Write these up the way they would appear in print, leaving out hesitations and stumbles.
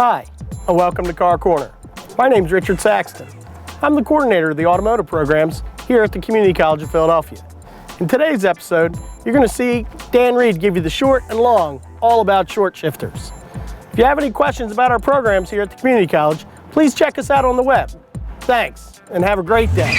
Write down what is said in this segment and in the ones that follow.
Hi, and welcome to Car Corner. My name's Richard Saxon. I'm the coordinator of the automotive programs here at the Community College of Philadelphia. In today's episode, you're going to see Dan Reed give you the short and long all about short shifters. If you have any questions about our programs here at the Community College, please check us out on the web. Thanks, and have a great day.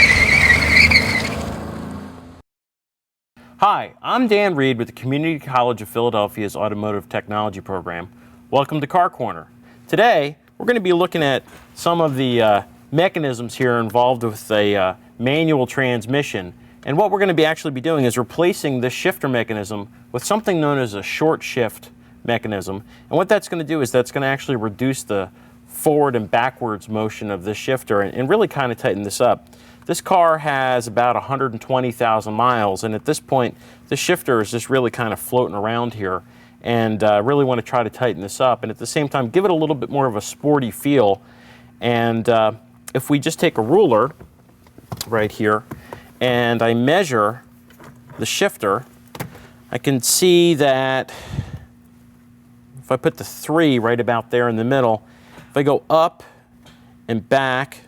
Hi, I'm Dan Reed with the Community College of Philadelphia's Automotive Technology program. Welcome to Car Corner. Today, we're going to be looking at some of the mechanisms here involved with a manual transmission. And what we're going to be actually be doing is replacing this shifter mechanism with something known as a short shift mechanism. And what that's going to do is that's going to actually reduce the forward and backwards motion of this shifter and really kind of tighten this up. This car has about 120,000 miles, and at this point, the shifter is just really kind of floating around here, and really want to try to tighten this up, and at the same time, give it a little bit more of a sporty feel. And if we just take a ruler right here, and I measure the shifter, I can see that if I put the 3 right about there in the middle, if I go up and back,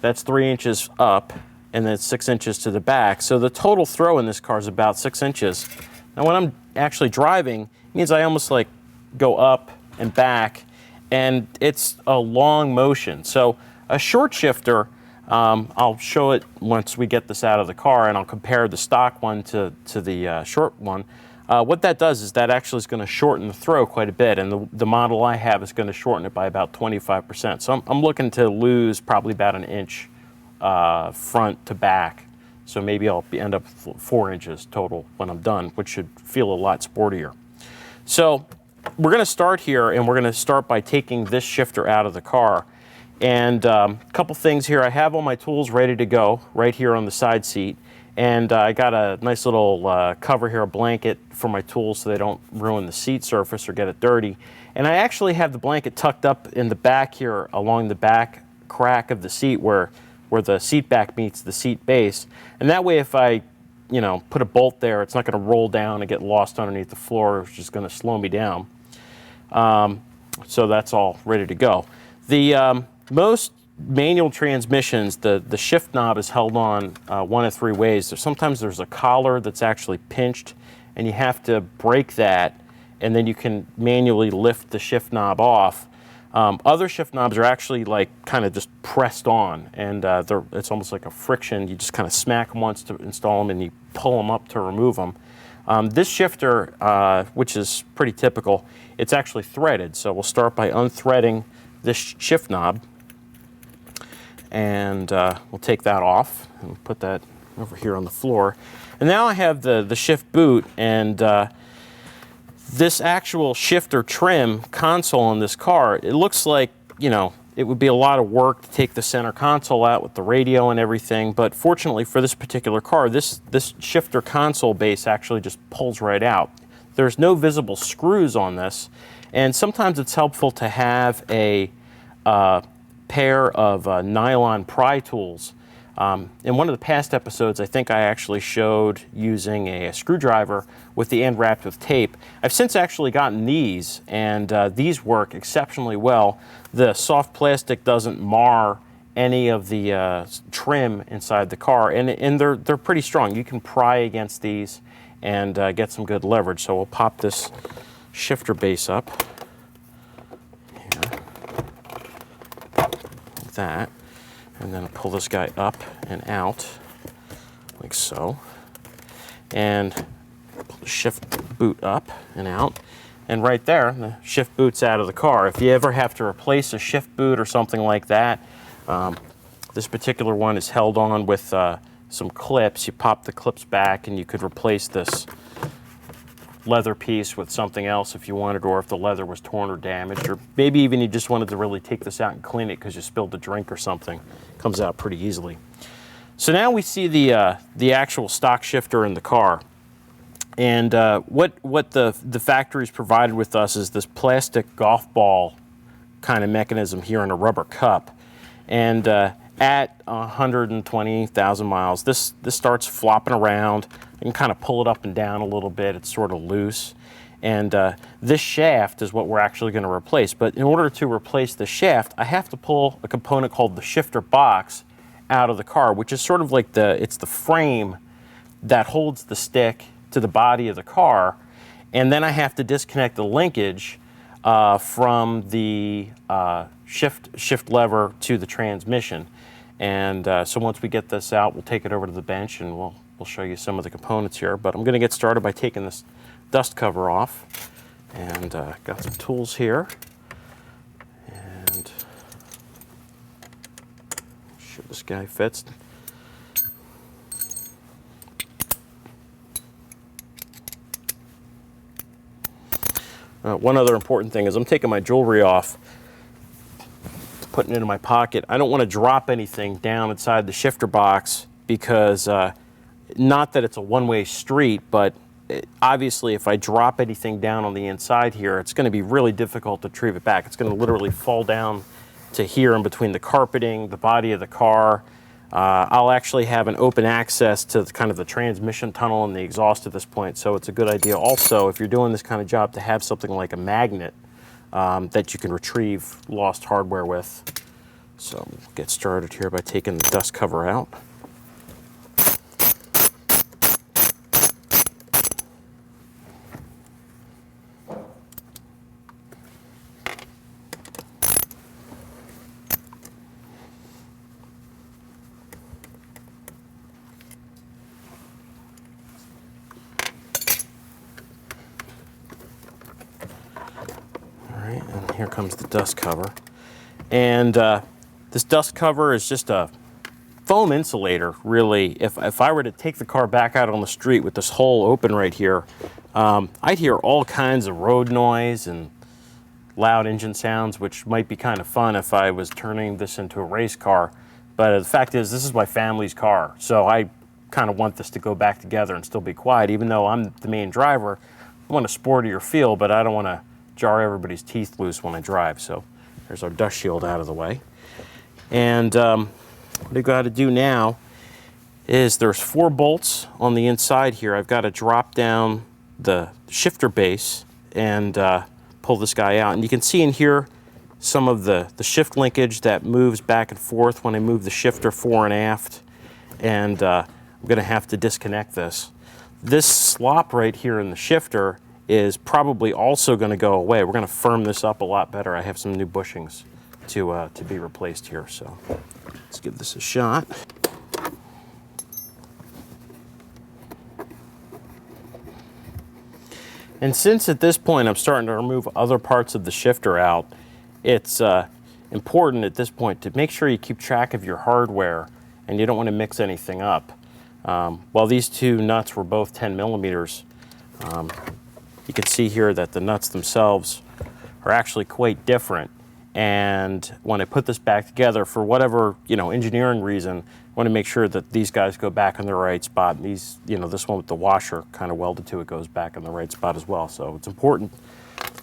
that's 3 inches up, and then 6 inches to the back. So the total throw in this car is about 6 inches. Now when I'm actually driving, it means I almost like go up and back, and it's a long motion. So a short shifter, I'll show it once we get this out of the car, and I'll compare the stock one to the short one. What that does is that actually is going to shorten the throw quite a bit, and the model I have is going to shorten it by about 25%. So I'm looking to lose probably about an inch front to back. So maybe I'll end up 4 inches total when I'm done, which should feel a lot sportier. So we're going to start here, and we're going to start by taking this shifter out of the car. And a couple things here. I have all my tools ready to go right here on the side seat. And I got a nice little cover here, a blanket for my tools so they don't ruin the seat surface or get it dirty. And I actually have the blanket tucked up in the back here along the back crack of the seat where the seat back meets the seat base. And that way if I put a bolt there, it's not going to roll down and get lost underneath the floor. It's just going to slow me down. So that's all ready to go. The most manual transmissions, the shift knob is held on one of 3 ways. Sometimes there's a collar that's actually pinched, and you have to break that, and then you can manually lift the shift knob off. Other shift knobs are actually like kind of just pressed on, and it's almost like a friction. You just kind of smack them once to install them, and you pull them up to remove them. This shifter, which is pretty typical, it's actually threaded. So we'll start by unthreading this shift knob. And we'll take that off and put that over here on the floor. And now I have the shift boot, and this actual shifter trim console in this car, it looks like, it would be a lot of work to take the center console out with the radio and everything, but fortunately for this particular car, this shifter console base actually just pulls right out. There's no visible screws on this, and sometimes it's helpful to have a pair of nylon pry tools. In one of the past episodes, I think I actually showed using a screwdriver with the end wrapped with tape. I've since actually gotten these, and these work exceptionally well. The soft plastic doesn't mar any of the trim inside the car, and they're pretty strong. You can pry against these and get some good leverage. So we'll pop this shifter base up. That, and then I'll pull this guy up and out like so, and pull the shift boot up and out, and right there the shift boot's out of the car. If you ever have to replace a shift boot or something like that, this particular one is held on with some clips. You pop the clips back and you could replace this leather piece with something else if you wanted, or if the leather was torn or damaged, or maybe even you just wanted to really take this out and clean it because you spilled a drink or something. It comes out pretty easily. So now we see the actual stock shifter in the car, and what the factory's provided with us is this plastic golf ball kind of mechanism here in a rubber cup, and at 120,000 miles, this starts flopping around. You can kind of pull it up and down a little bit. It's sort of loose. And this shaft is what we're actually going to replace. But in order to replace the shaft, I have to pull a component called the shifter box out of the car, which is sort of like it's the frame that holds the stick to the body of the car. And then I have to disconnect the linkage from the shift lever to the transmission. And so once we get this out, we'll take it over to the bench and we'll show you some of the components here. But I'm going to get started by taking this dust cover off. And got some tools here. And sure this guy fits. One other important thing is I'm taking my jewelry off, putting it in my pocket. I don't want to drop anything down inside the shifter box because not that it's a one-way street, but obviously if I drop anything down on the inside here, it's going to be really difficult to retrieve it back. It's going to literally fall down to here in between the carpeting, the body of the car. I'll actually have an open access to kind of the transmission tunnel and the exhaust at this point, so it's a good idea also if you're doing this kind of job to have something like a magnet that you can retrieve lost hardware with. So we'll get started here by taking the dust cover out. And here comes the dust cover. And this dust cover is just a foam insulator, really. If I were to take the car back out on the street with this hole open right here, I'd hear all kinds of road noise and loud engine sounds, which might be kind of fun if I was turning this into a race car. But the fact is, this is my family's car, so I kind of want this to go back together and still be quiet. Even though I'm the main driver, I want a sportier feel, but I don't want to jar everybody's teeth loose when I drive. So there's our dust shield out of the way. And what I've got to do now is there's 4 bolts on the inside here. I've got to drop down the shifter base and pull this guy out. And you can see in here some of the shift linkage that moves back and forth when I move the shifter fore and aft. And I'm going to have to disconnect this. This slop right here in the shifter is probably also going to go away. We're going to firm this up a lot better. I have some new bushings to be replaced here, so let's give this a shot. And since at this point I'm starting to remove other parts of the shifter out, it's important at this point to make sure you keep track of your hardware and you don't want to mix anything up. While these 2 nuts were both 10 millimeters, you can see here that the nuts themselves are actually quite different. And when I put this back together, for whatever engineering reason, I want to make sure that these guys go back in the right spot. And these, this one with the washer kind of welded to it goes back in the right spot as well. So it's important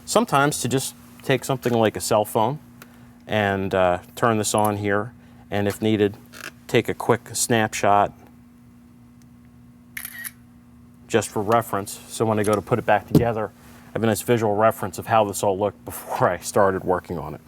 sometimes to just take something like a cell phone and turn this on here. And if needed, take a quick snapshot just for reference, so when I go to put it back together, I have a nice visual reference of how this all looked before I started working on it.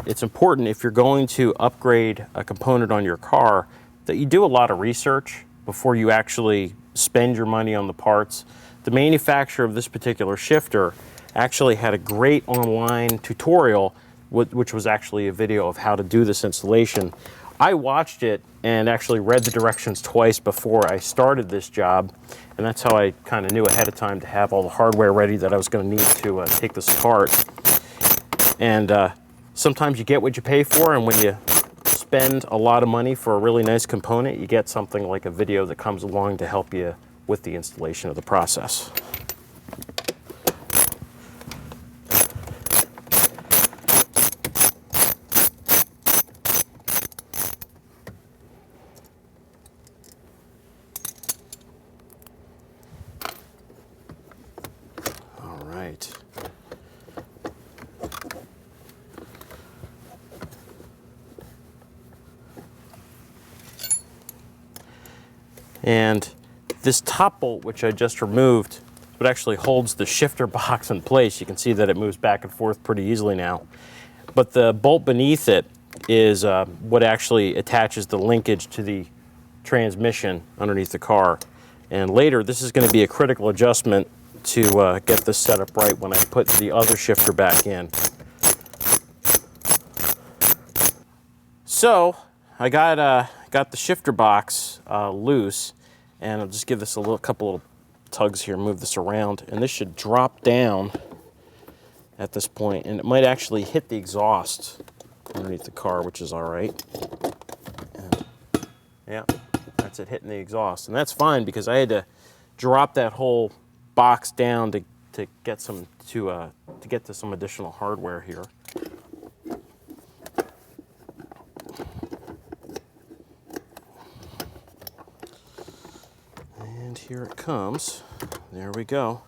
It's important if you're going to upgrade a component on your car that you do a lot of research before you actually spend your money on the parts. The manufacturer of this particular shifter actually had a great online tutorial, which was actually a video of how to do this installation. I watched it and actually read the directions twice before I started this job, and that's how I kind of knew ahead of time to have all the hardware ready that I was going to need to take this apart. And sometimes you get what you pay for, and when you spend a lot of money for a really nice component, you get something like a video that comes along to help you with the installation of the process. And This top bolt, which I just removed, what actually holds the shifter box in place. You can see that it moves back and forth pretty easily now. But the bolt beneath it is what actually attaches the linkage to the transmission underneath the car. And later, this is going to be a critical adjustment to get this set up right when I put the other shifter back in. So I got the shifter box loose, and I'll just give this a couple little tugs here, move this around, and this should drop down at this point, and it might actually hit the exhaust underneath the car, which is all right. And yeah, that's it hitting the exhaust, and that's fine because I had to drop that whole box down to get to some additional hardware here. And here it comes. There we go.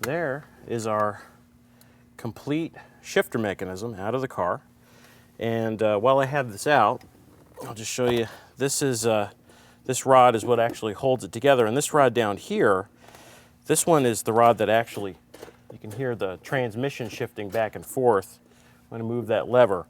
There is our complete shifter mechanism out of the car. And while I have this out, I'll just show you. This rod is what actually holds it together. And this rod down here, this one is the rod that actually, you can hear the transmission shifting back and forth. I'm going to move that lever.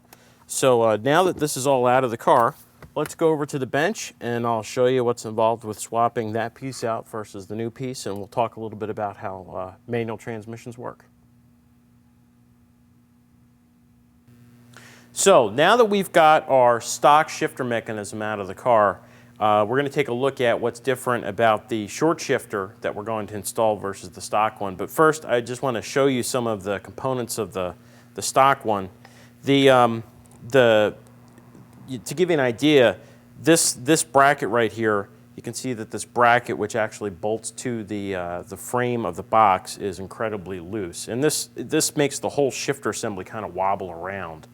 So now that this is all out of the car, let's go over to the bench and I'll show you what's involved with swapping that piece out versus the new piece, and we'll talk a little bit about how manual transmissions work. So now that we've got our stock shifter mechanism out of the car, we're going to take a look at what's different about the short shifter that we're going to install versus the stock one. But first, I just want to show you some of the components of the stock one. To give you an idea, this bracket right here, you can see that this bracket, which actually bolts to the frame of the box, is incredibly loose. And this makes the whole shifter assembly kind of wobble around.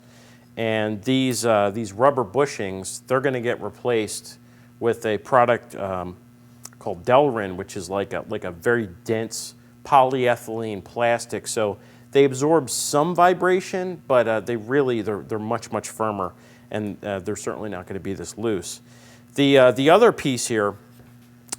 And these rubber bushings, they're going to get replaced with a product called Delrin, which is like a very dense polyethylene plastic. So they absorb some vibration, but they're much firmer, and they're certainly not going to be this loose. The other piece here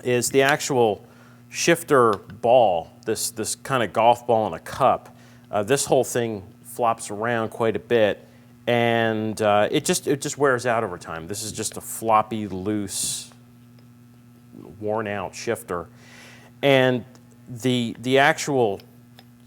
is the actual shifter ball, this kind of golf ball in a cup. This whole thing flops around quite a bit, and it just wears out over time. This is just a floppy, loose, worn out shifter. And the actual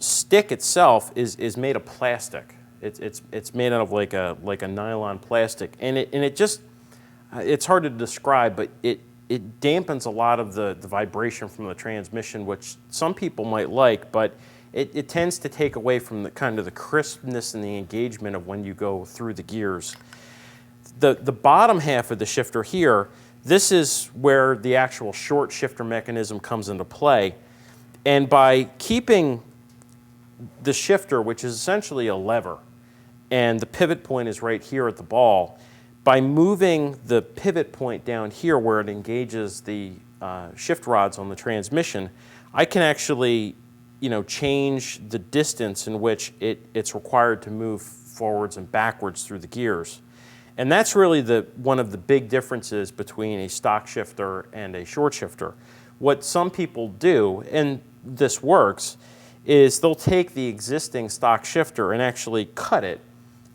stick itself is made of plastic. It's made out of like a nylon plastic, and it's hard to describe, but it dampens a lot of the vibration from the transmission, which some people might like, but it tends to take away from the kind of the crispness and the engagement of when you go through the gears. The bottom half of the shifter here, this is where the actual short shifter mechanism comes into play. And by keeping the shifter, which is essentially a lever, and the pivot point is right here at the ball, by moving the pivot point down here where it engages the shift rods on the transmission, I can actually change the distance in which it's required to move forwards and backwards through the gears. And that's really one of the big differences between a stock shifter and a short shifter. What some people do, and this works, is they'll take the existing stock shifter and actually cut it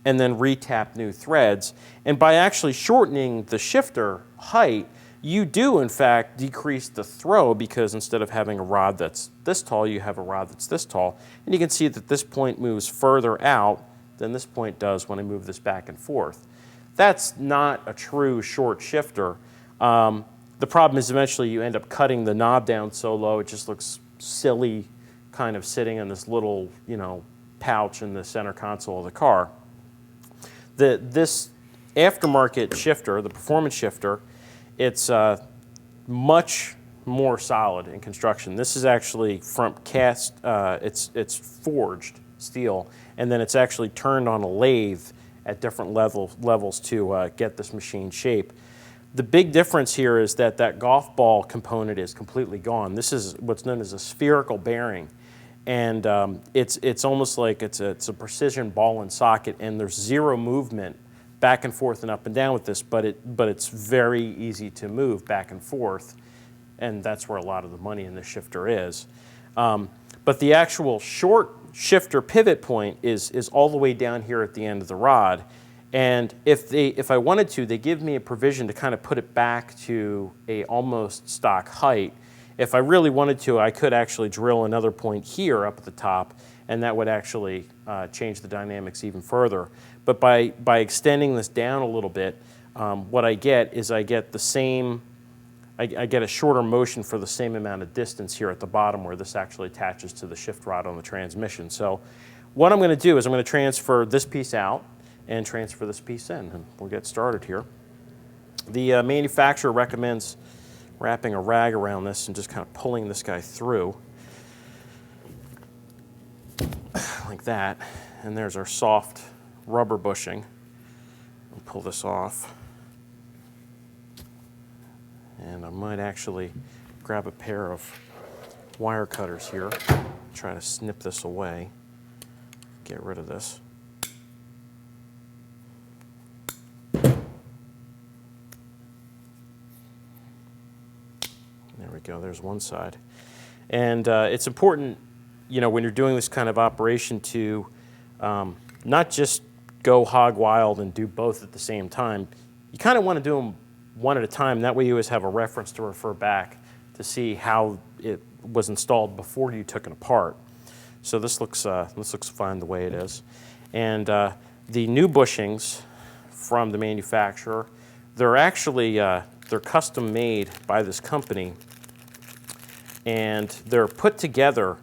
and then retap new threads. And by actually shortening the shifter height, you do in fact decrease the throw, because instead of having a rod that's this tall, you have a rod that's this tall. And you can see that this point moves further out than this point does when I move this back and forth. That's not a true short shifter. The problem is eventually you end up cutting the knob down so low it just looks silly, kind of sitting in this little pouch in the center console of the car. This aftermarket shifter, the performance shifter, it's much more solid in construction. This is actually from cast, it's forged steel, and then it's actually turned on a lathe at different levels to get this machine shape. The big difference here is that golf ball component is completely gone. This is what's known as a spherical bearing, and it's almost like it's a precision ball and socket, and there's zero movement back and forth and up and down with this, but it's very easy to move back and forth and that's where a lot of the money in the shifter is. But the actual short shifter pivot point is all the way down here at the end of the rod. And if I wanted to, they give me a provision to kind of put it back to a almost stock height. If I really wanted to, I could actually drill another point here up at the top, and that would actually change the dynamics even further. But by extending this down a little bit, what I get is I get the same, I get a shorter motion for the same amount of distance here at the bottom where this actually attaches to the shift rod on the transmission. So what I'm going to do is I'm going to transfer this piece out and transfer this piece in, and we'll get started here. The manufacturer recommends wrapping a rag around this and just kind of pulling this guy through like that. And there's our soft rubber bushing. We'll pull this off. And I might actually grab a pair of wire cutters here, try to snip this away, get rid of this. There we go, there's one side. And it's important, you know, when you're doing this kind of operation to not just go hog wild and do both at the same time. You kind of want to do them one at a time. That way you always have a reference to refer back to see how it was installed before you took it apart. So this looks fine the way it is. And the new bushings from the manufacturer, they're actually they're custom made by this company, and they're put together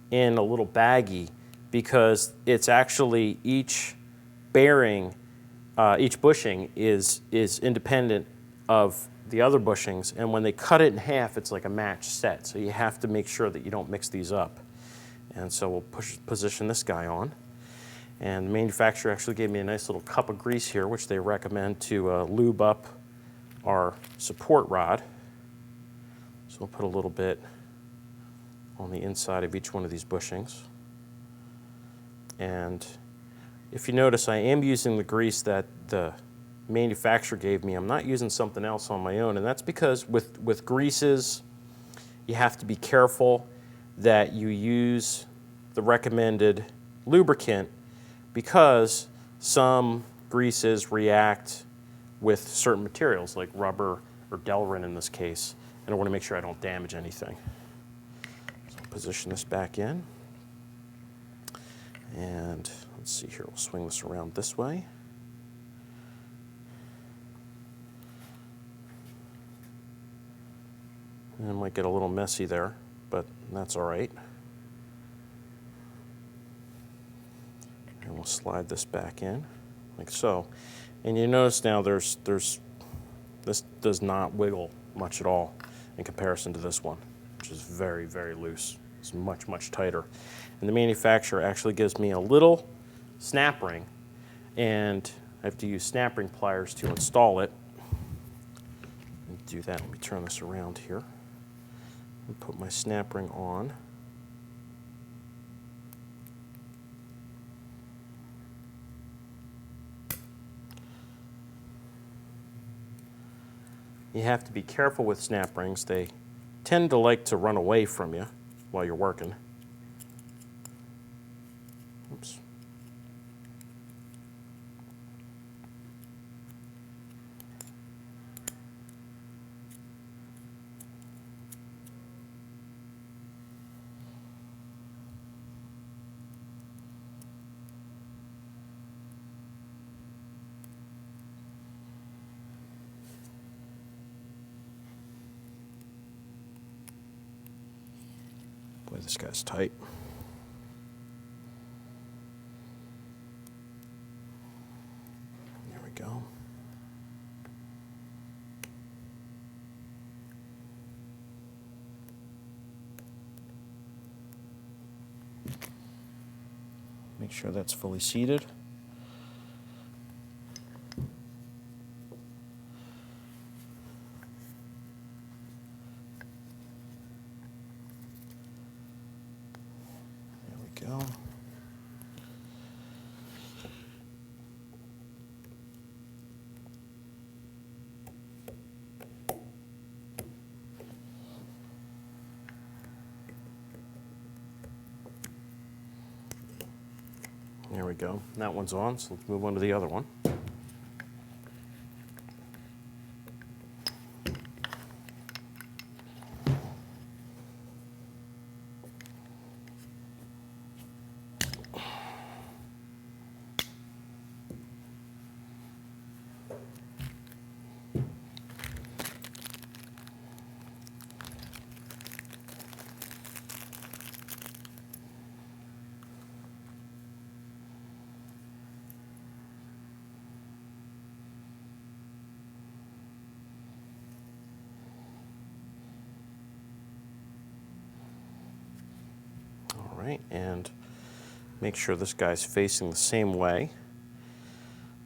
in a little baggie because it's actually each bearing, each bushing is independent of the other bushings, and when they cut it in half, it's like a matched set. So you have to make sure that you don't mix these up. And so we'll position this guy on. And the manufacturer actually gave me a nice little cup of grease here, which they recommend to lube up our support rod. So we'll put a little bit on the inside of each one of these bushings. And if you notice, I am using the grease that the manufacturer gave me. I'm not using something else on my own, and that's because with greases, you have to be careful that you use the recommended lubricant, because some greases react with certain materials like rubber or Delrin in this case, and I want to make sure I don't damage anything. So I'll position this back in, and let's see here, we'll swing this around this way. And it might get a little messy there, but that's all right. And we'll slide this back in, like so. And you notice now this does not wiggle much at all in comparison to this one, which is very, very loose. It's much, much tighter. And the manufacturer actually gives me a little snap ring, and I have to use snap ring pliers to install it. Let me do that. Let me turn this around here. And put my snap ring on. You have to be careful with snap rings. They tend to like to run away from you while you're working. Oops. Boy, this guy's tight. There we go. Make sure that's fully seated. Go. There we go. That one's on, so let's move on to the other one. Right, and make sure this guy's facing the same way.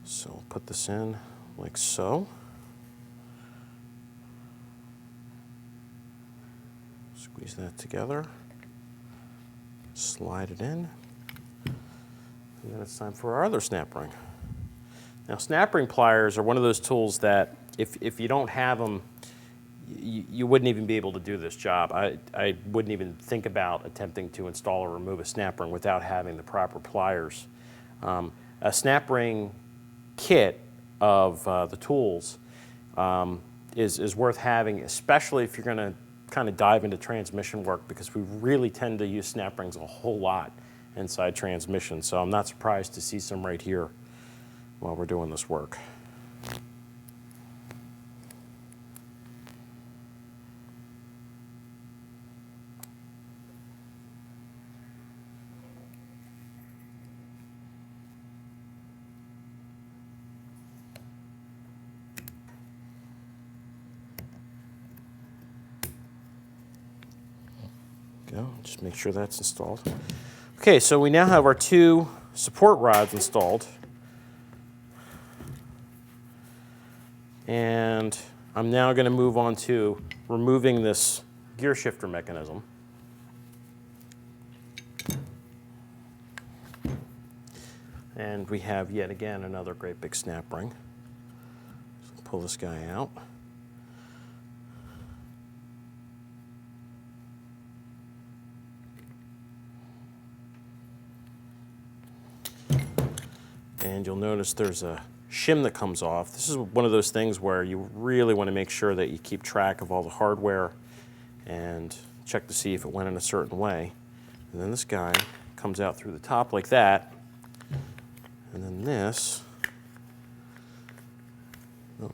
So we'll put this in like so. Squeeze that together. Slide it in. And then it's time for our other snap ring. Now, snap ring pliers are one of those tools that if you don't have them, you wouldn't even be able to do this job. I wouldn't even think about attempting to install or remove a snap ring without having the proper pliers. A snap ring kit of the tools is worth having, especially if you're going to kind of dive into transmission work, because we really tend to use snap rings a whole lot inside transmission. So I'm not surprised to see some right here while we're doing this work. Go. Just make sure that's installed. Okay, so we now have our two support rods installed. And I'm now going to move on to removing this gear shifter mechanism. And we have yet again another great big snap ring. So pull this guy out. And you'll notice there's a shim that comes off. This is one of those things where you really want to make sure that you keep track of all the hardware and check to see if it went in a certain way. And then this guy comes out through the top like that. And then this, well,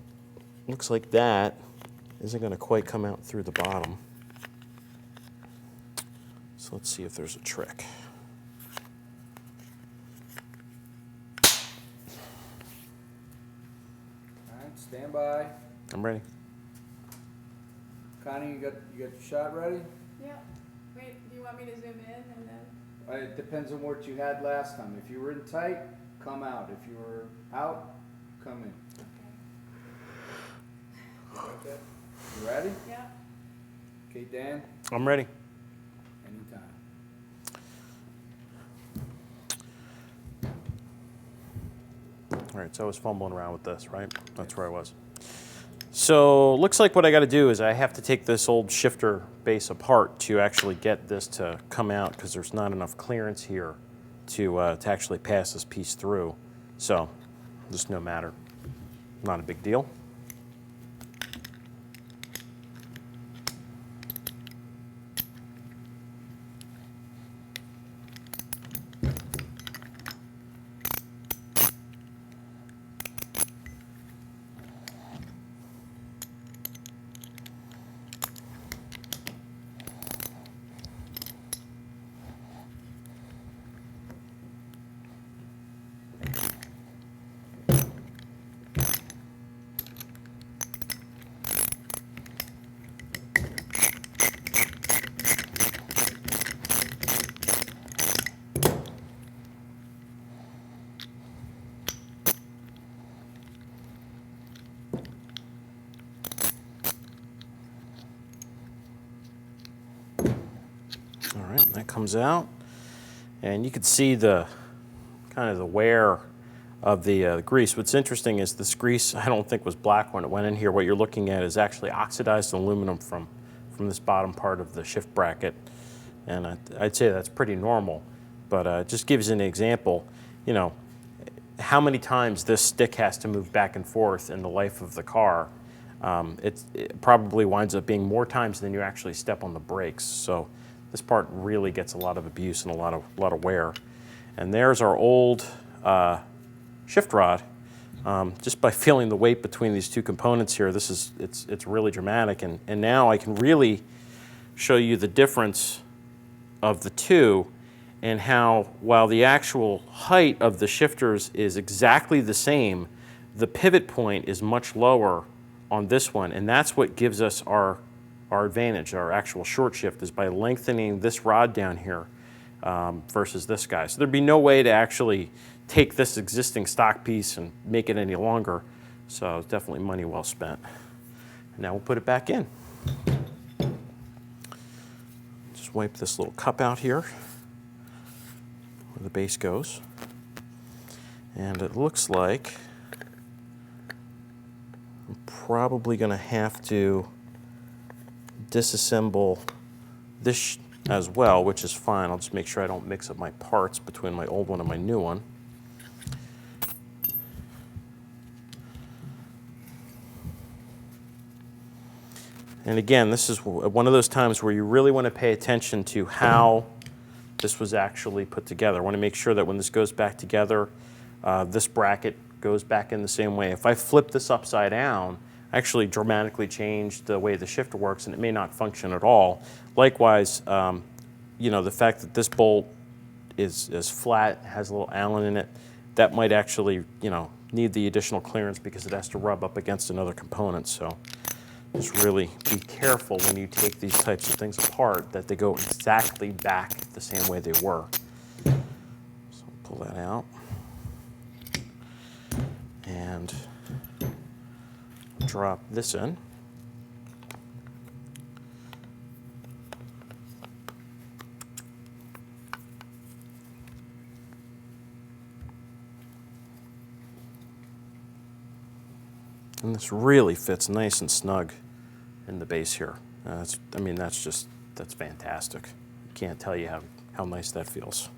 looks like that isn't going to quite come out through the bottom. So let's see if there's a trick. Stand by. I'm ready. Connie, you got your shot ready? Yeah. Wait, do you want me to zoom in and then? It depends on what you had last time. If you were in tight, come out. If you were out, come in. Okay. You ready? Yeah. Okay, Dan? I'm ready. Anytime. All right, so I was fumbling around with this, right? That's where I was. So looks like what I got to do is I have to take this old shifter base apart to actually get this to come out, because there's not enough clearance here to actually pass this piece through. So just no matter, not a big deal. All right, that comes out, and you can see the kind of the wear of the grease. What's interesting is this grease, I don't think was black when it went in here. What you're looking at is actually oxidized aluminum from this bottom part of the shift bracket, and I'd say that's pretty normal, but it just gives you an example. you know, how many times this stick has to move back and forth in the life of the car. It probably winds up being more times than you actually step on the brakes. So this part really gets a lot of abuse and a lot of wear. And there's our old shift rod. Just by feeling the weight between these two components here, it's really dramatic. And now I can really show you the difference of the two, and how, while the actual height of the shifters is exactly the same, the pivot point is much lower on this one, and that's what gives us our advantage. Our actual short shift is by lengthening this rod down here versus this guy. So there'd be no way to actually take this existing stock piece and make it any longer, so it's definitely money well spent. And now we'll put it back in. Just wipe this little cup out here where the base goes. And it looks like I'm probably going to have to disassemble this as well, which is fine. I'll just make sure I don't mix up my parts between my old one and my new one. And again, this is one of those times where you really want to pay attention to how this was actually put together. I want to make sure that when this goes back together, this bracket goes back in the same way. If I flip this upside down, I actually dramatically change the way the shifter works, and it may not function at all. Likewise, you know, the fact that this bolt is flat, has a little Allen in it, that might actually, you know, need the additional clearance because it has to rub up against another component. So just really be careful when you take these types of things apart that they go exactly back the same way they were. So pull that out. And drop this in. And this really fits nice and snug in the base here. That's fantastic. I can't tell you how nice that feels.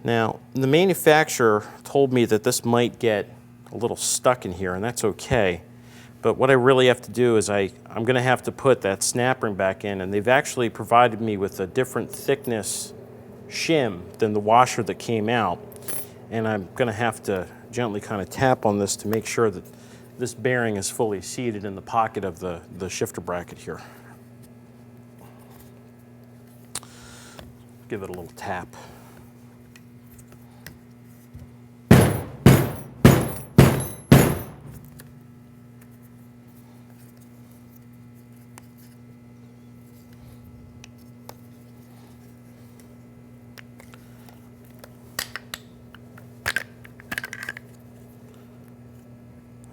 Now, the manufacturer told me that this might get a little stuck in here, and that's okay. But what I really have to do is I'm going to have to put that snap ring back in, and they've actually provided me with a different thickness shim than the washer that came out. And I'm going to have to gently kind of tap on this to make sure that this bearing is fully seated in the pocket of the shifter bracket here. Give it a little tap.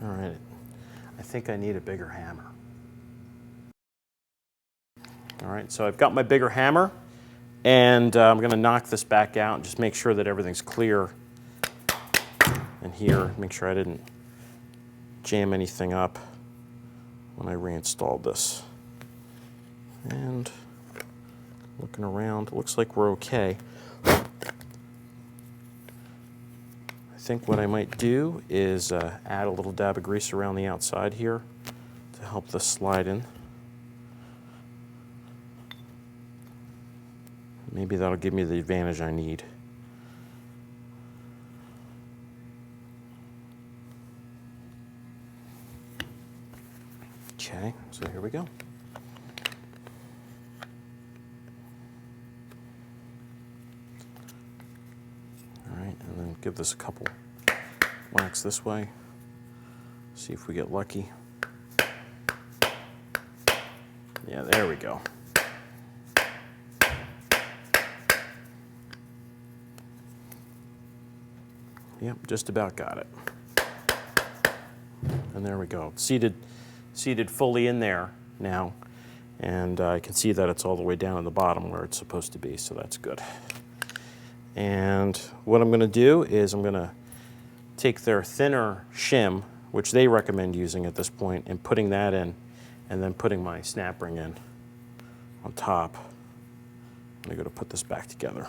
All right, I think I need a bigger hammer. All right, so I've got my bigger hammer, and I'm going to knock this back out and just make sure that everything's clear in here. Make sure I didn't jam anything up when I reinstalled this. And looking around, it looks like we're okay. I think what I might do is add a little dab of grease around the outside here to help this slide in. Maybe that'll give me the advantage I need. Okay, so here we go. give this a couple whacks this way. See if we get lucky. Yeah, there we go. Yep, just about got it. And there we go. Seated fully in there now. And I can see that it's all the way down at the bottom where it's supposed to be, so that's good. And what I'm going to do is I'm going to take their thinner shim, which they recommend using at this point, and putting that in, and then putting my snap ring in on top. I'm going to put this back together.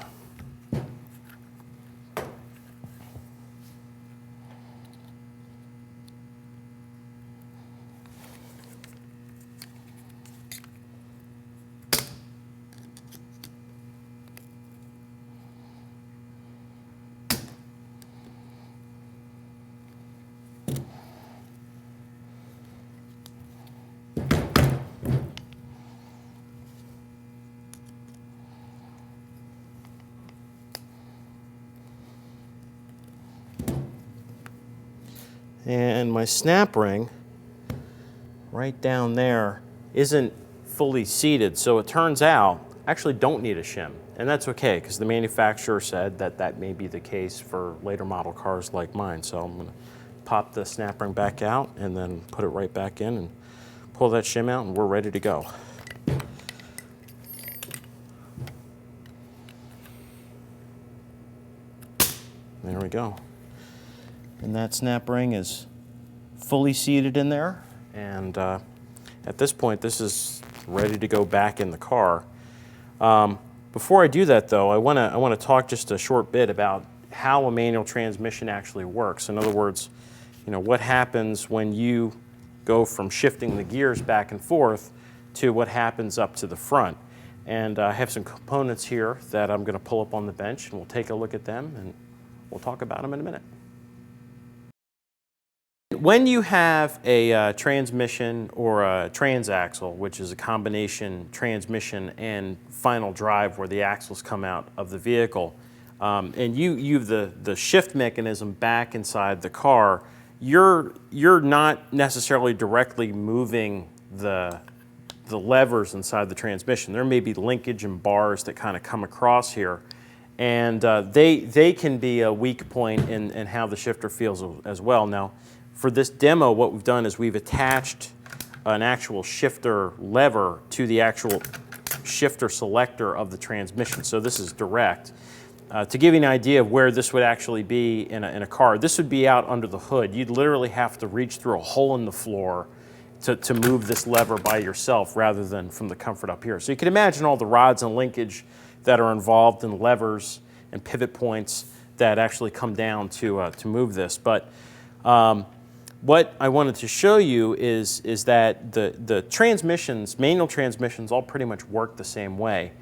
And my snap ring right down there isn't fully seated, so it turns out I actually don't need a shim. And that's okay, because the manufacturer said that that may be the case for later model cars like mine. So I'm going to pop the snap ring back out and then put it right back in and pull that shim out, and we're ready to go. There we go. And that snap ring is fully seated in there. And at this point, this is ready to go back in the car. Before I do that, though, I want to talk just a short bit about how a manual transmission actually works. In other words, what happens when you go from shifting the gears back and forth to what happens up to the front. And I have some components here that I'm going to pull up on the bench, and we'll take a look at them, and we'll talk about them in a minute. When you have a transmission or a transaxle, which is a combination transmission and final drive where the axles come out of the vehicle, and you have the shift mechanism back inside the car, you're not necessarily directly moving the levers inside the transmission. There may be linkage and bars that kind of come across here, and they can be a weak point in how the shifter feels as well. Now, for this demo, what we've done is we've attached an actual shifter lever to the actual shifter selector of the transmission. So this is direct. To give you an idea of where this would actually be in a car, this would be out under the hood. You'd literally have to reach through a hole in the floor to move this lever by yourself rather than from the comfort up here. So you can imagine all the rods and linkage that are involved in levers and pivot points that actually come down to move this. But what I wanted to show you is that the transmissions, manual transmissions, all pretty much work the same way.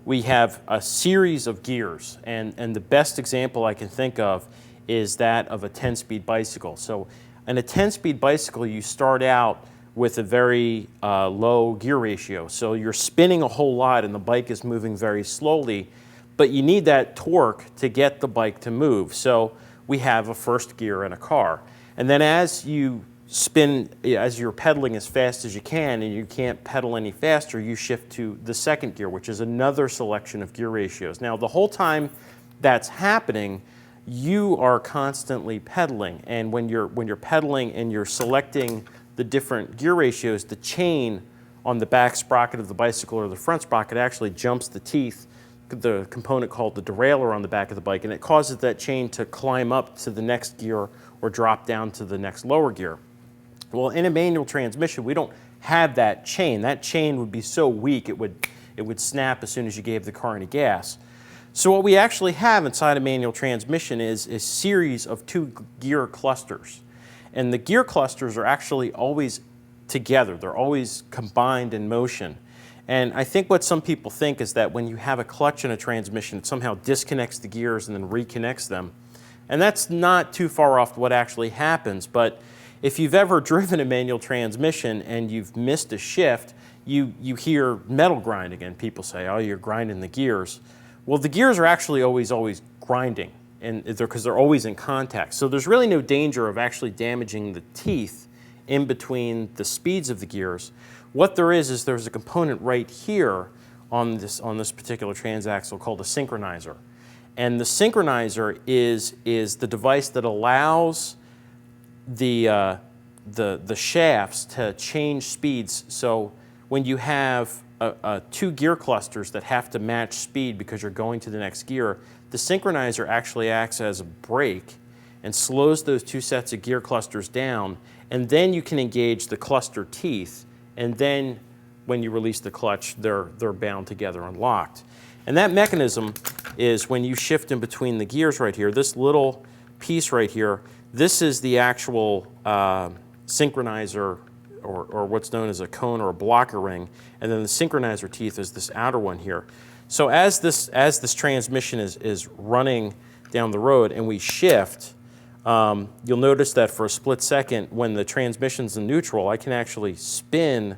We have a series of gears, and the best example I can think of is that of a 10-speed bicycle. So in a 10-speed bicycle, you start out with a very low gear ratio. So you're spinning a whole lot and the bike is moving very slowly, but you need that torque to get the bike to move. So we have a first gear in a car. And then as you spin, as you're pedaling as fast as you can and you can't pedal any faster, you shift to the second gear, which is another selection of gear ratios. Now, the whole time that's happening, you are constantly pedaling. And when you're pedaling and you're selecting the different gear ratios, the chain on the back sprocket of the bicycle or the front sprocket actually jumps the teeth, the component called the derailleur on the back of the bike, and it causes that chain to climb up to the next gear or drop down to the next lower gear. Well, in a manual transmission, we don't have that chain. That chain would be so weak it would snap as soon as you gave the car any gas. So what we actually have inside a manual transmission is a series of 2 gear clusters. And the gear clusters are actually always together. They're always combined in motion. And I think what some people think is that when you have a clutch in a transmission, it somehow disconnects the gears and then reconnects them. And that's not too far off what actually happens. But if you've ever driven a manual transmission and you've missed a shift, you hear metal grinding, and people say, oh, you're grinding the gears. Well, the gears are actually always grinding. and because they're always in contact. So there's really no danger of actually damaging the teeth in between the speeds of the gears. What there is there's a component right here on this particular transaxle called a synchronizer. And the synchronizer is the device that allows the shafts to change speeds. So when you have two gear clusters that have to match speed because you're going to the next gear, the synchronizer actually acts as a brake and slows those two sets of gear clusters down, and then you can engage the cluster teeth, and then when you release the clutch, they're bound together and locked. And that mechanism is when you shift in between the gears right here, this little piece right here, this is the actual synchronizer, or what's known as a cone or a blocker ring, and then the synchronizer teeth is this outer one here. So as this transmission is running down the road and we shift, you'll notice that for a split second when the transmission's in neutral, I can actually spin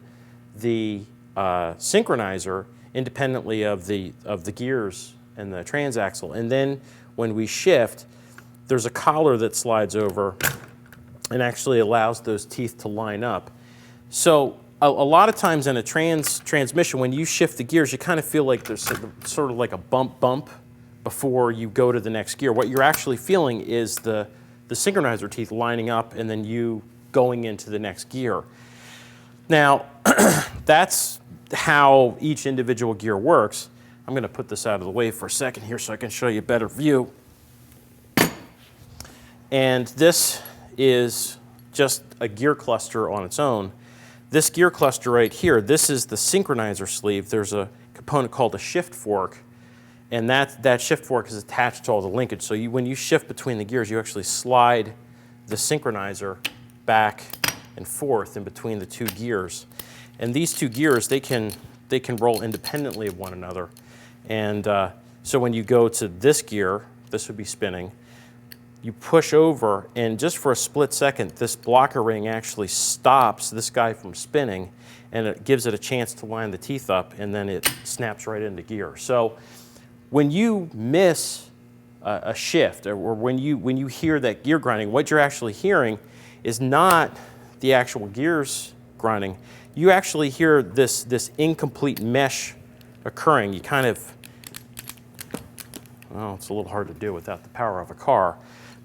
the synchronizer independently of the gears and the transaxle. And then when we shift, there's a collar that slides over and actually allows those teeth to line up. So a lot of times in a transmission, when you shift the gears, you kind of feel like there's sort of like a bump before you go to the next gear. What you're actually feeling is the synchronizer teeth lining up and then you going into the next gear. Now, that's how each individual gear works. I'm going to put this out of the way for a second here so I can show you a better view. And this is just a gear cluster on its own. This gear cluster right here, this is the synchronizer sleeve. There's a component called a shift fork, and that shift fork is attached to all the linkage. So when you shift between the gears, you actually slide the synchronizer back and forth in between the two gears. And these two gears, they can roll independently of one another. And so when you go to this gear, this would be spinning, you push over, and just for a split second, this blocker ring actually stops this guy from spinning, and it gives it a chance to line the teeth up, and then it snaps right into gear. So when you miss a shift, or when you hear that gear grinding, what you're actually hearing is not the actual gears grinding. You actually hear this incomplete mesh occurring. You kind of, well, it's a little hard to do without the power of a car,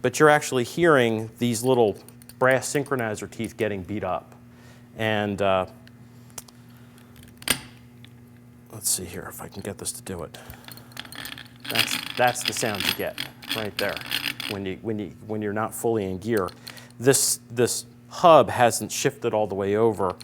but you're actually hearing these little brass synchronizer teeth getting beat up. And let's see here if I can get this to do it. That's the sound you get right there when you're not fully in gear. This hub hasn't shifted all the way over,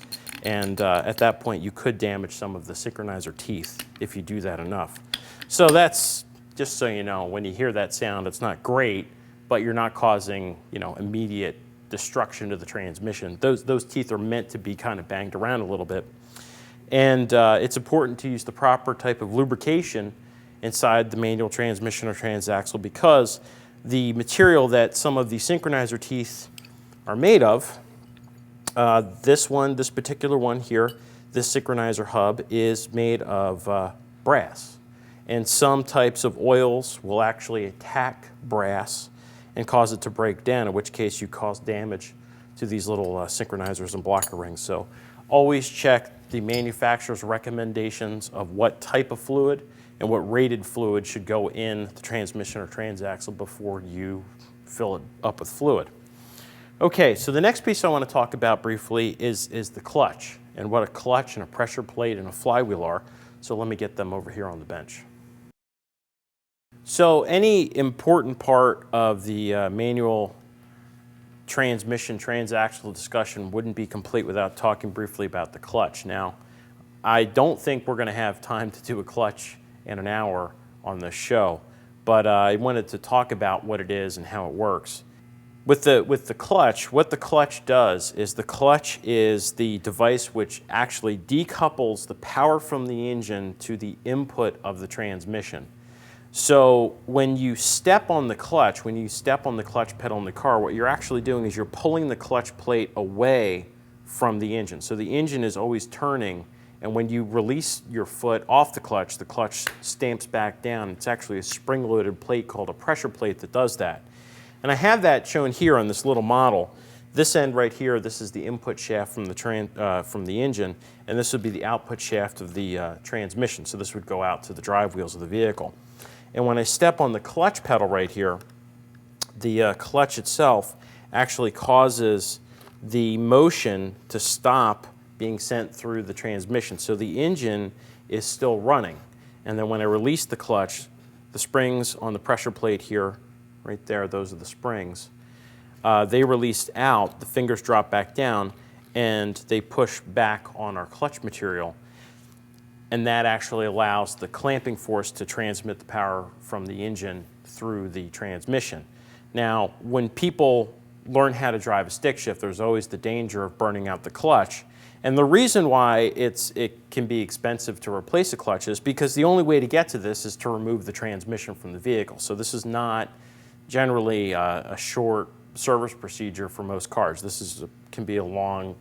and at that point you could damage some of the synchronizer teeth if you do that enough. So that's just so you know, when you hear that sound, it's not great, but you're not causing, immediate destruction to the transmission. Those teeth are meant to be kind of banged around a little bit. And it's important to use the proper type of lubrication inside the manual transmission or transaxle, because the material that some of the synchronizer teeth are made of, this particular one here, this synchronizer hub is made of brass. And some types of oils will actually attack brass and cause it to break down, in which case you cause damage to these little synchronizers and blocker rings. So always check the manufacturer's recommendations of what type of fluid and what rated fluid should go in the transmission or transaxle before you fill it up with fluid. Okay, so the next piece I want to talk about briefly is the clutch, and what a clutch and a pressure plate and a flywheel are. So let me get them over here on the bench. So any important part of the manual transmission transaxle discussion wouldn't be complete without talking briefly about the clutch. Now, I don't think we're going to have time to do a clutch in an hour on this show, but I wanted to talk about what it is and how it works. With the clutch, what the clutch does is the clutch is the device which actually decouples the power from the engine to the input of the transmission. So when you step on the clutch, when you step on the clutch pedal in the car, what you're actually doing is you're pulling the clutch plate away from the engine. So the engine is always turning And when you release your foot off the clutch stamps back down. It's actually a spring-loaded plate called a pressure plate that does that. And I have that shown here on this little model. This end right here, this is the input shaft from the engine, and this would be the output shaft of the transmission. So this would go out to the drive wheels of the vehicle. And when I step on the clutch pedal right here, the clutch itself actually causes the motion to stop being sent through the transmission. So the engine is still running. And then when I release the clutch, the springs on the pressure plate here, right there, those are the springs, they released out, the fingers drop back down, and they push back on our clutch material. And that actually allows the clamping force to transmit the power from the engine through the transmission. Now, when people learn how to drive a stick shift, there's always the danger of burning out the clutch. And the reason why it can be expensive to replace a clutch is because the only way to get to this is to remove the transmission from the vehicle. So this is not generally a short service procedure for most cars. This can be a long,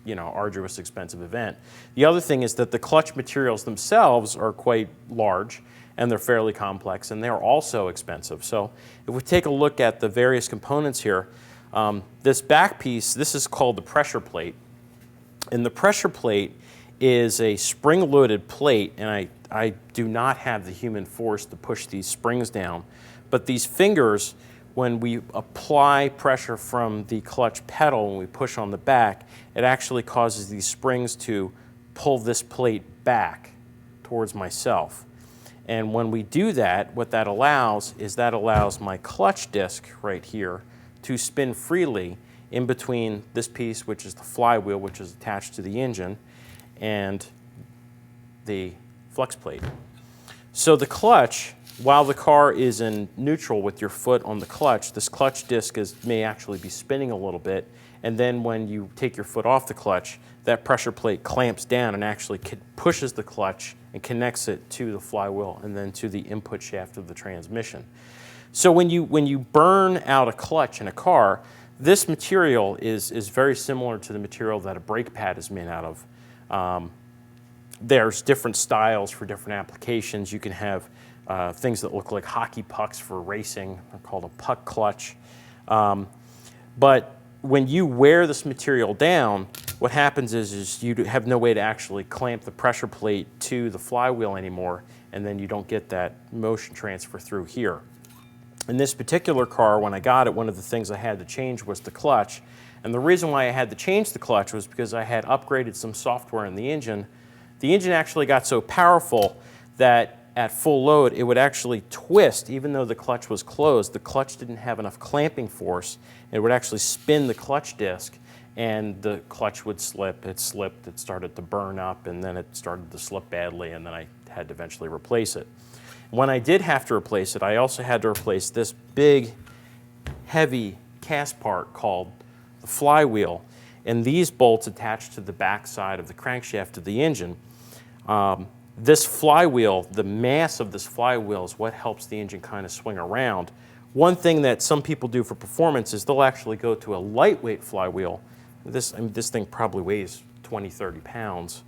arduous, expensive event. The other thing is that the clutch materials themselves are quite large, and they're fairly complex, and they're also expensive. So if we take a look at the various components here, this back piece, this is called the pressure plate. And the pressure plate is a spring-loaded plate, and I do not have the human force to push these springs down. But these fingers, when we apply pressure from the clutch pedal and we push on the back, it actually causes these springs to pull this plate back towards myself. And when we do that, what that allows is my clutch disc right here to spin freely in between this piece, which is the flywheel, which is attached to the engine, and the flex plate. So the clutch, while the car is in neutral with your foot on the clutch, this clutch disc may actually be spinning a little bit, and then when you take your foot off the clutch, that pressure plate clamps down and actually pushes the clutch and connects it to the flywheel and then to the input shaft of the transmission. So when you burn out a clutch in a car, this material is very similar to the material that a brake pad is made out of. There's different styles for different applications. You can have things that look like hockey pucks for racing. They're called a puck clutch. But when you wear this material down, what happens is you have no way to actually clamp the pressure plate to the flywheel anymore, and then you don't get that motion transfer through here. In this particular car, when I got it, one of the things I had to change was the clutch. And the reason why I had to change the clutch was because I had upgraded some software in the engine. The engine actually got so powerful that at full load, it would actually twist, even though the clutch was closed. The clutch didn't have enough clamping force. It would actually spin the clutch disc, and the clutch would slip. It slipped, it started to burn up, and then it started to slip badly, and then I had to eventually replace it. When I did have to replace it, I also had to replace this big, heavy cast part called the flywheel, and these bolts attached to the back side of the crankshaft of the engine. This flywheel, the mass of this flywheel is what helps the engine kind of swing around. One thing that some people do for performance is they'll actually go to a lightweight flywheel. This thing probably weighs 20, 30 pounds.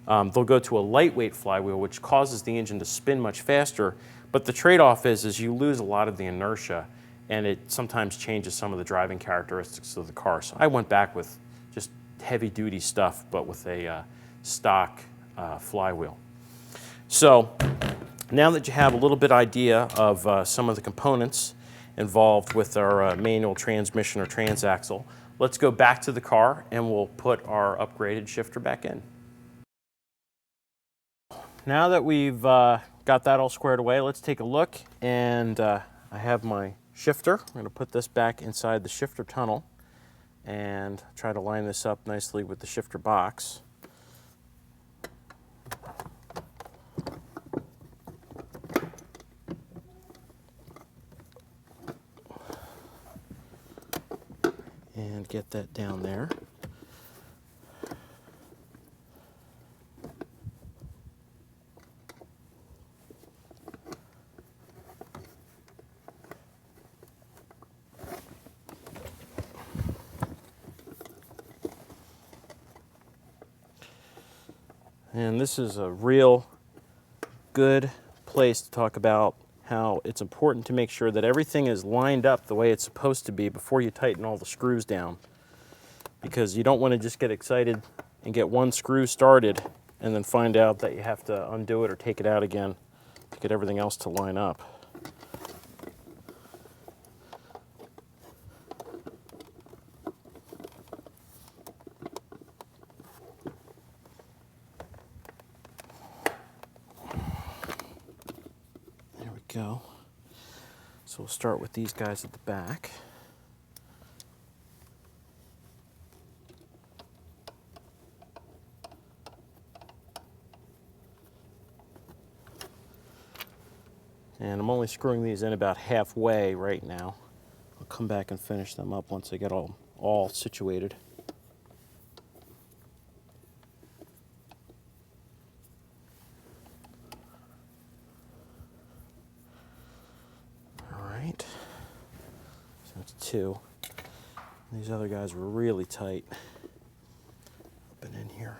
They'll go to a lightweight flywheel, which causes the engine to spin much faster, but the trade-off is you lose a lot of the inertia, and it sometimes changes some of the driving characteristics of the car. So I went back with just heavy-duty stuff, but with a stock flywheel. So now that you have a little bit idea of some of the components involved with our manual transmission or transaxle, let's go back to the car and we'll put our upgraded shifter back in. Now that we've got that all squared away, let's take a look. And I have my shifter. I'm going to put this back inside the shifter tunnel and try to line this up nicely with the shifter box. And get that down there. And this is a real good place to talk about how it's important to make sure that everything is lined up the way it's supposed to be before you tighten all the screws down. Because you don't want to just get excited and get one screw started and then find out that you have to undo it or take it out again to get everything else to line up. There we go. So we'll start with these guys at the back. And I'm only screwing these in about halfway right now. I'll come back and finish them up once they get all situated. All right, so that's two. These other guys were really tight up and in here.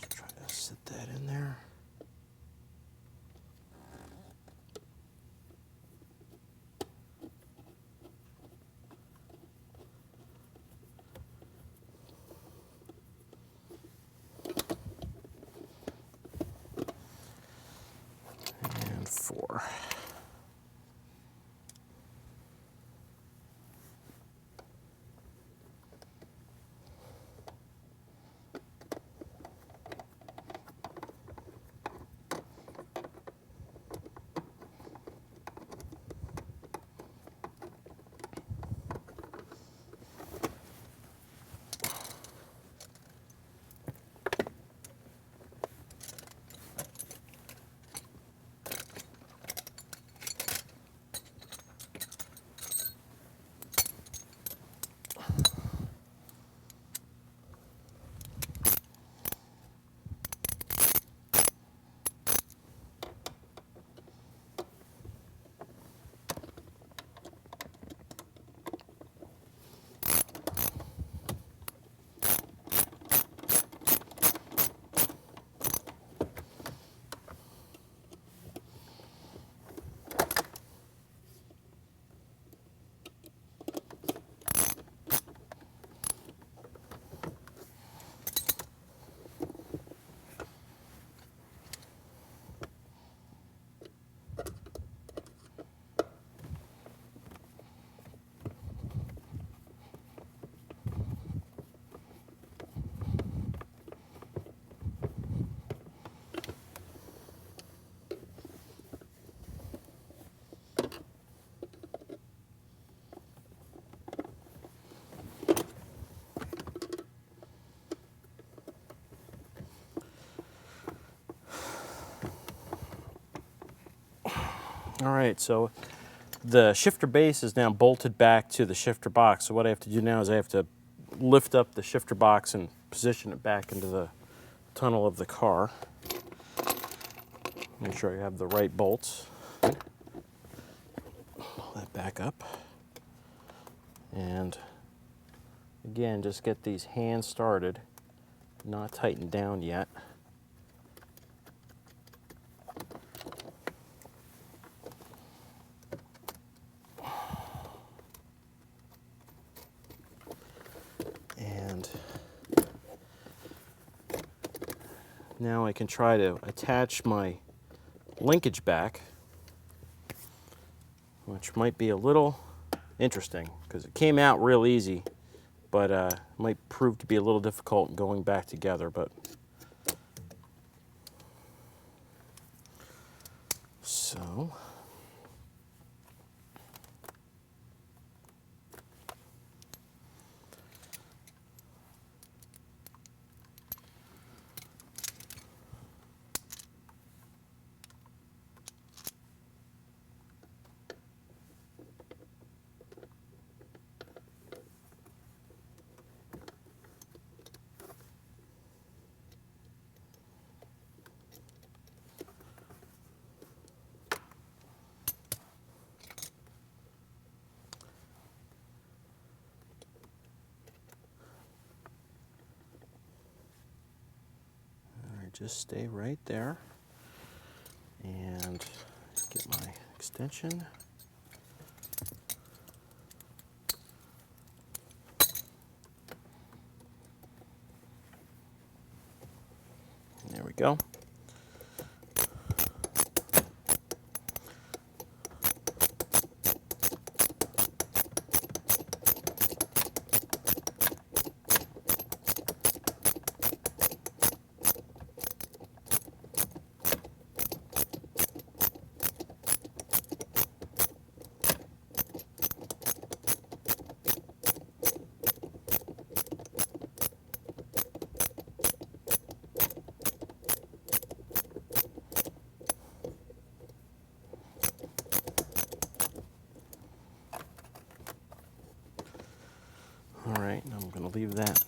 Try to sit that in there. And four. All right, so the shifter base is now bolted back to the shifter box. So what I have to do now is I have to lift up the shifter box and position it back into the tunnel of the car. Make sure I have the right bolts. Pull that back up. And again, just get these hands started, not tightened down yet. And now I can try to attach my linkage back, which might be a little interesting because it came out real easy, but might prove to be a little difficult going back together. But so just stay right there. And get my extension. There we go. All right, I'm going to leave that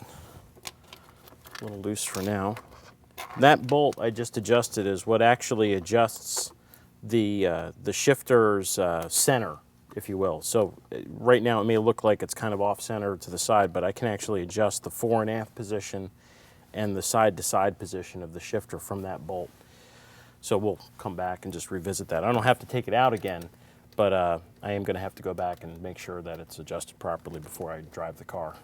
a little loose for now. That bolt I just adjusted is what actually adjusts the shifter's center, if you will. So right now it may look like it's kind of off-center to the side, but I can actually adjust the fore and aft position and the side-to-side position of the shifter from that bolt. So we'll come back and just revisit that. I don't have to take it out again, but I am going to have to go back and make sure that it's adjusted properly before I drive the car.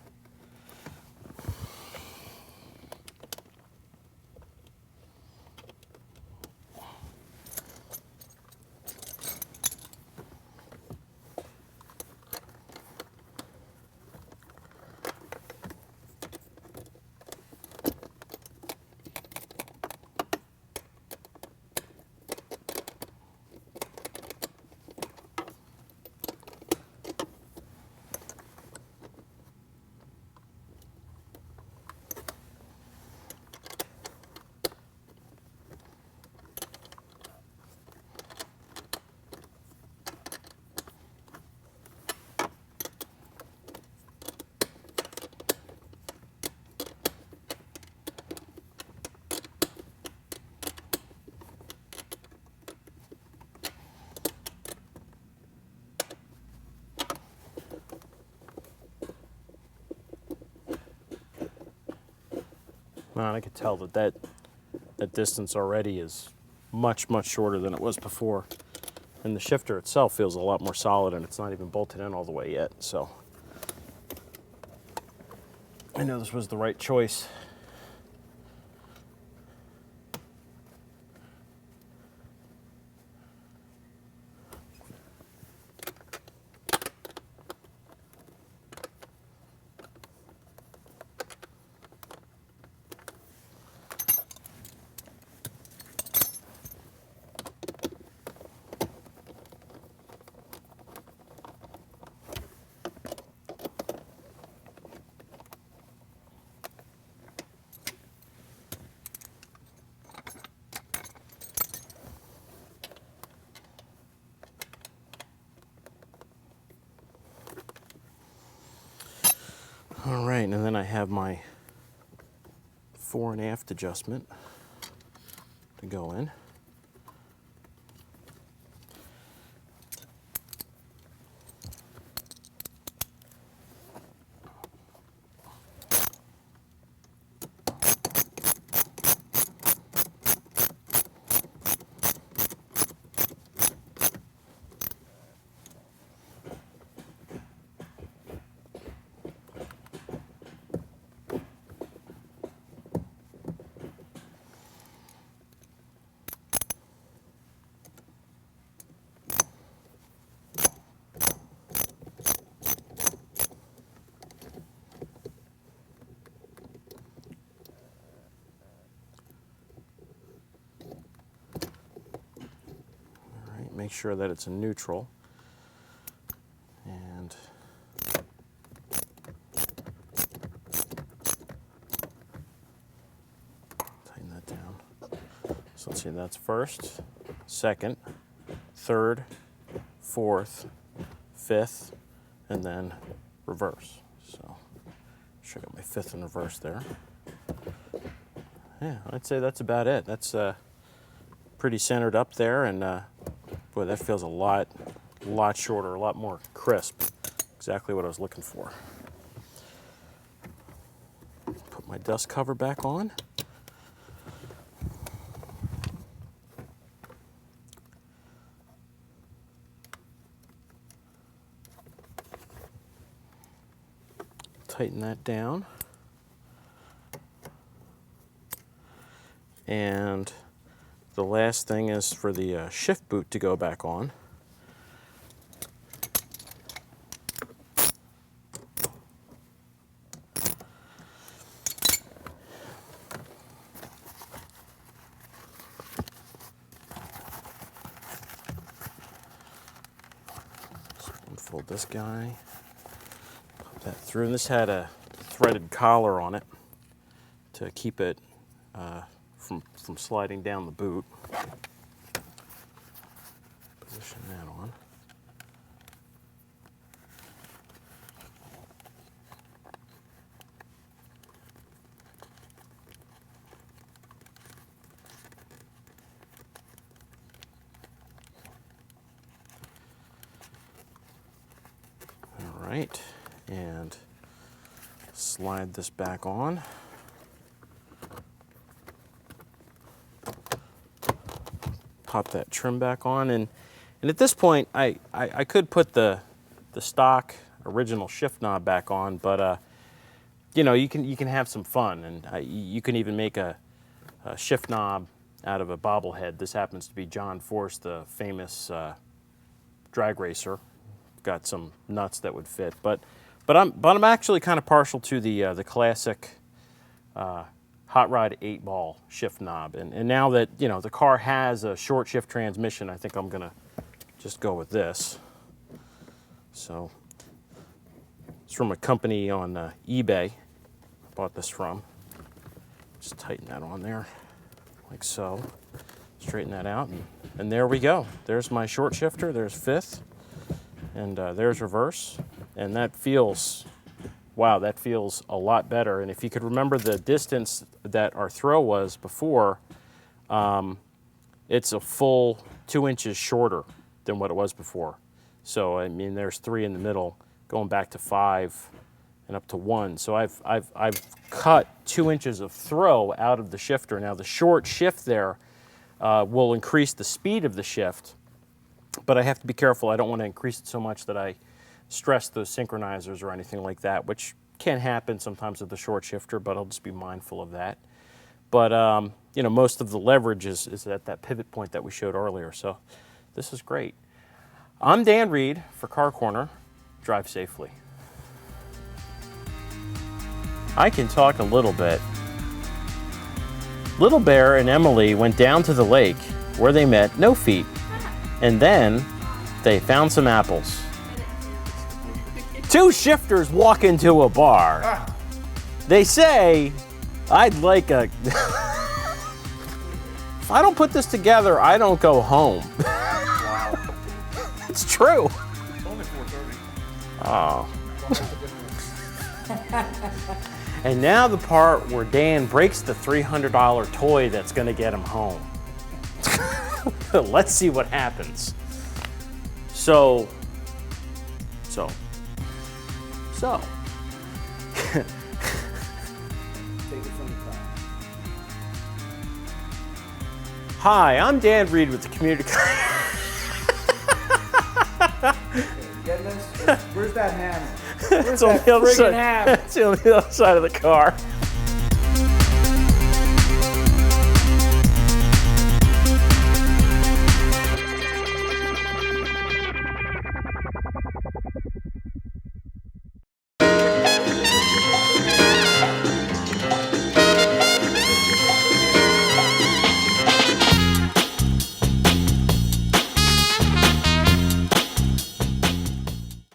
Well, I could tell that distance already is much, much shorter than it was before. And the shifter itself feels a lot more solid, and it's not even bolted in all the way yet. So I know this was the right choice. All right, and then I have my fore and aft adjustment to go in. Make sure that it's in neutral, and tighten that down. So let's see, that's first, second, third, fourth, fifth, and then reverse. So I got my fifth in reverse there. Yeah, I'd say that's about it. That's pretty centered up there, and boy, that feels a lot shorter, a lot more crisp. Exactly what I was looking for. Put my dust cover back on. tighten that down. And the last thing is for the shift boot to go back on. Unfold this guy, pop that through, and this had a threaded collar on it to keep it from sliding down the boot. Position that on. All right, and slide this back on. Pop that trim back on, and at this point I could put the stock original shift knob back on, but you know, you can have some fun, and you can even make a shift knob out of a bobblehead. This happens to be John Force, the famous drag racer. Got some nuts that would fit, but I'm actually kind of partial to the classic Hot Rod 8-ball shift knob, and now that, you know, the car has a short shift transmission, I think I'm gonna just go with this. So it's from a company on eBay. I bought this from. Just tighten that on there, like so. Straighten that out, and there we go. There's my short shifter. There's fifth, and there's reverse, and that feels. Wow, that feels a lot better. And if you could remember the distance that our throw was before, it's a full 2 inches shorter than what it was before. So, I mean, there's 3 in the middle, going back to 5 and up to 1. So I've cut 2 inches of throw out of the shifter. Now, the short shift there will increase the speed of the shift, but I have to be careful. I don't want to increase it so much that I stress those synchronizers or anything like that, which can happen sometimes with the short shifter, but I'll just be mindful of that. But you know, most of the leverage is at that pivot point that we showed earlier, so this is great. I'm Dan Reed for Car Corner. Drive safely. I can talk a little bit. Little Bear and Emily went down to the lake where they met No Feet, and then they found some apples. Two shifters walk into a bar. They say, I'd like a... If I don't put this together, I don't go home. Wow. It's true. It's only 4:30. Oh. And now the part where Dan breaks the $300 toy that's gonna get him home. Let's see what happens. So. Take it from the top. Hi, I'm Dan Reed with the Community. Getting this? Where's that hammer? Where's It's on that the other friggin' side. hammer? It's on the other side of the car.